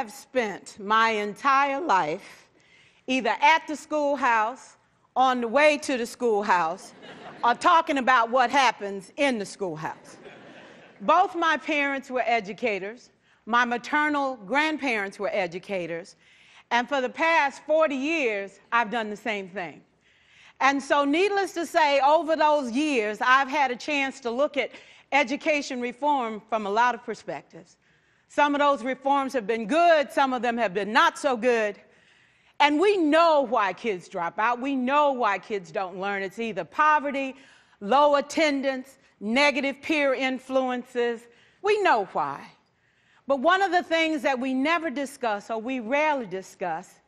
have spent my entire life either at the schoolhouse, on the way to the schoolhouse, or talking about what happens in the schoolhouse. Both my parents were educators. My maternal grandparents were educators. And for the past 40 years, I've done the same thing. And so needless to say, over those years, I've had a chance to look at education reform from a lot of perspectives. Some of those reforms have been good, some of them have been not so good. And we know why kids drop out. We know why kids don't learn. It's either poverty, low attendance, negative peer influences. We know why. But one of the things that we never discuss, or we rarely discuss,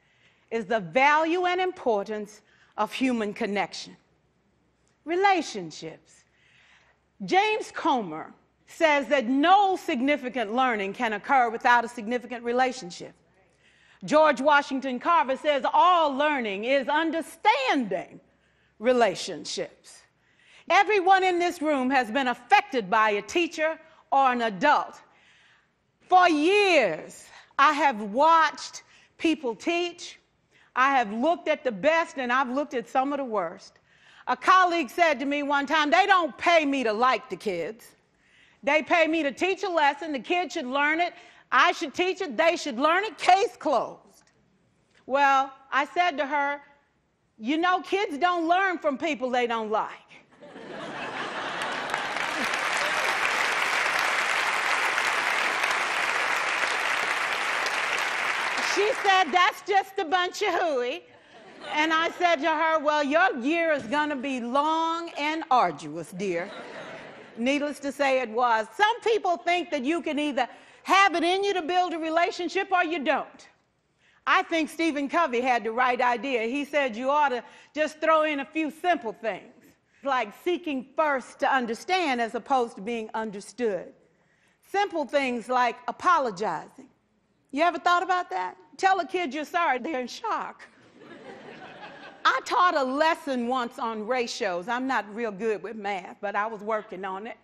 is the value and importance of human connection. Relationships. James Comer says that no significant learning can occur without a significant relationship. George Washington Carver says all learning is understanding relationships. Everyone in this room has been affected by a teacher or an adult. For years, I have watched people teach. I have looked at the best and I've looked at some of the worst. A colleague said to me one time, they don't pay me to like the kids. They pay me to teach a lesson. The kids should learn it. I should teach it, they should learn it, case closed. Well, I said to her, you know, kids don't learn from people they don't like. She said, that's just a bunch of hooey. And I said to her, well, your year is gonna be long and arduous, dear. Needless to say, it was. Some people think that you can either have it in you to build a relationship or you don't. I think Stephen Covey had the right idea. He said you ought to just throw in a few simple things, like seeking first to understand as opposed to being understood. Simple things like apologizing. You ever thought about that? Tell a kid you're sorry, they're in shock. I taught a lesson once on ratios. I'm not real good with math, but I was working on it.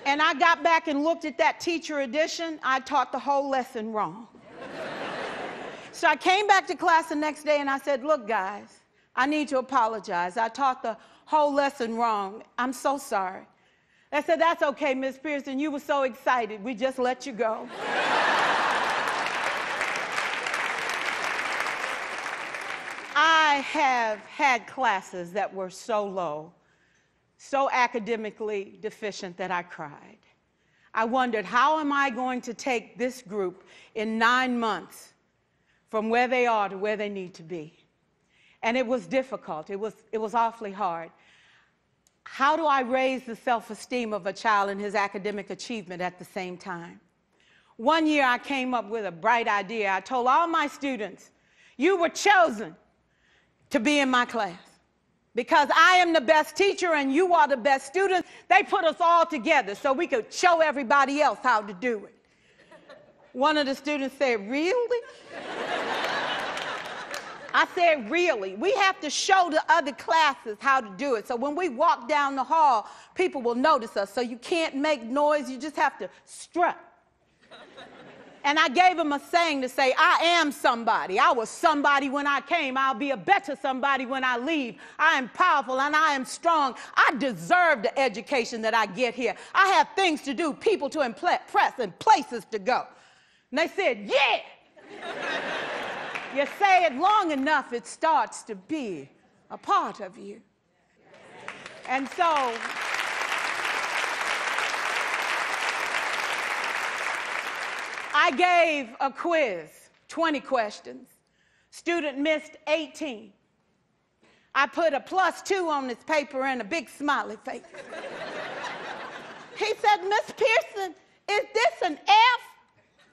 And I got back and looked at that teacher edition. I taught the whole lesson wrong. So I came back to class the next day and I said, look, guys, I need to apologize. I taught the whole lesson wrong. I'm so sorry. They said, that's okay, Miss Pierson. You were so excited. We just let you go. I have had classes that were so low, so academically deficient that I cried. I wondered, how am I going to take this group in 9 months from where they are to where they need to be? And it was difficult. It was awfully hard. How do I raise the self-esteem of a child and his academic achievement at the same time? One year I came up with a bright idea. I told all my students, you were chosen to be in my class. Because I am the best teacher and you are the best student, they put us all together so we could show everybody else how to do it. One of the students said, really? I said, really? We have to show the other classes how to do it. So when we walk down the hall, people will notice us. So you can't make noise, you just have to strut. And I gave him a saying to say, I am somebody. I was somebody when I came. I'll be a better somebody when I leave. I am powerful and I am strong. I deserve the education that I get here. I have things to do, people to impress, and places to go. And they said, yeah. You say it long enough, it starts to be a part of you. And so, I gave a quiz, 20 questions. Student missed 18. I put a +2 on this paper and a big smiley face. He said, Miss Pierson, is this an F?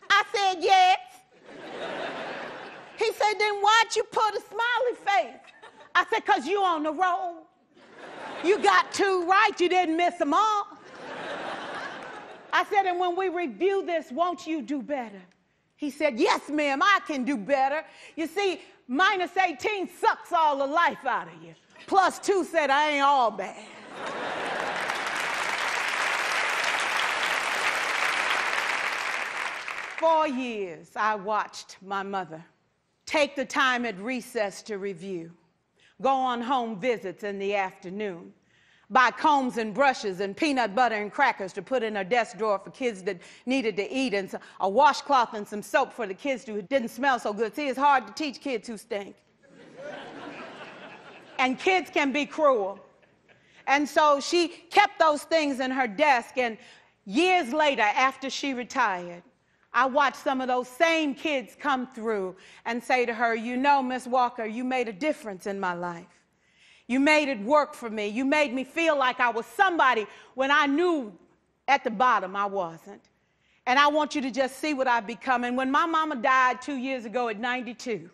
I said, yes. He said, then why'd you put a smiley face? I said, because you on the roll. You got 2 right, you didn't miss them all. I said, and when we review this, won't you do better? He said, yes, ma'am, I can do better. You see, -18 sucks all the life out of you. +2 said, I ain't all bad. 4 years, I watched my mother take the time at recess to review, go on home visits in the afternoon, buy combs and brushes and peanut butter and crackers to put in her desk drawer for kids that needed to eat, and a washcloth and some soap for the kids who didn't smell so good. See, it's hard to teach kids who stink. And kids can be cruel. And so she kept those things in her desk, and years later, after she retired, I watched some of those same kids come through and say to her, you know, Miss Walker, you made a difference in my life. You made it work for me. You made me feel like I was somebody when I knew at the bottom I wasn't. And I want you to just see what I've become. And when my mama died 2 years ago at 92,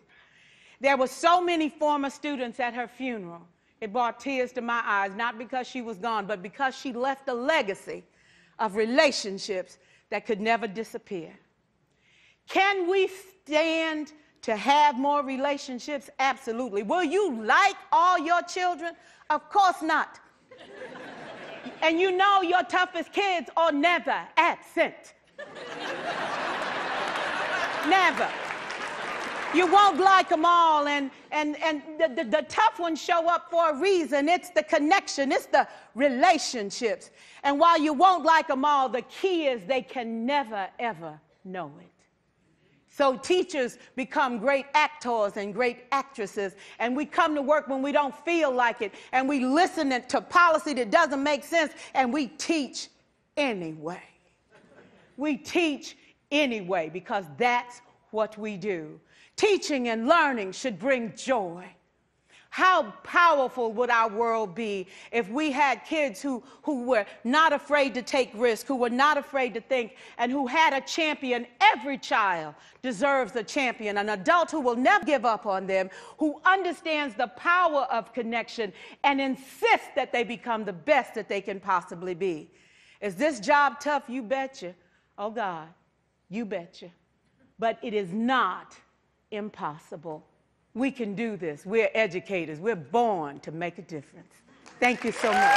there were so many former students at her funeral. It brought tears to my eyes, not because she was gone, but because she left a legacy of relationships that could never disappear. Can we stand to have more relationships? Absolutely. Will you like all your children? Of course not. And you know your toughest kids are never absent. Never. You won't like them all, and the tough ones show up for a reason. It's the connection, it's the relationships. And while you won't like them all, the key is they can never, ever know it. So teachers become great actors and great actresses, and we come to work when we don't feel like it, and we listen to policy that doesn't make sense, and we teach anyway. We teach anyway because that's what we do. Teaching and learning should bring joy. How powerful would our world be if we had kids who were not afraid to take risks, who were not afraid to think, and who had a champion? Every child deserves a champion, an adult who will never give up on them, who understands the power of connection and insists that they become the best that they can possibly be. Is this job tough? You betcha. Oh, God, you betcha. But it is not impossible. We can do this. We're educators. We're born to make a difference. Thank you so much.